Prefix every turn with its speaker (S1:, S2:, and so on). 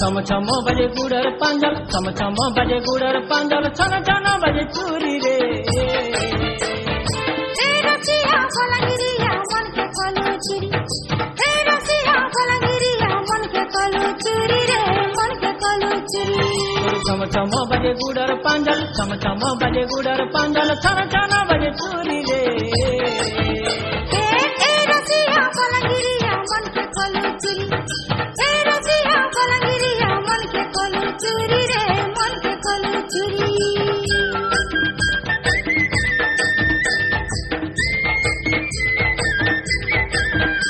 S1: छम छम बजे गुडर पांजल छम छम बजे गुडर पांजल छन छन बजे चूरी रे
S2: रसिया फलगिरिया मन के कलु चूरी रसिया फलगिरिया मन के कलु चूरी रे मन के कलु चूरी
S1: छम छम बजे गुडर पांजल छम छम बजे गुडर पांजल छन छन बजे चूरी रे
S2: रसिया फलगिरिया मन के कलु चूरी रसिया फलगिरिया मन के कलु चूरी रे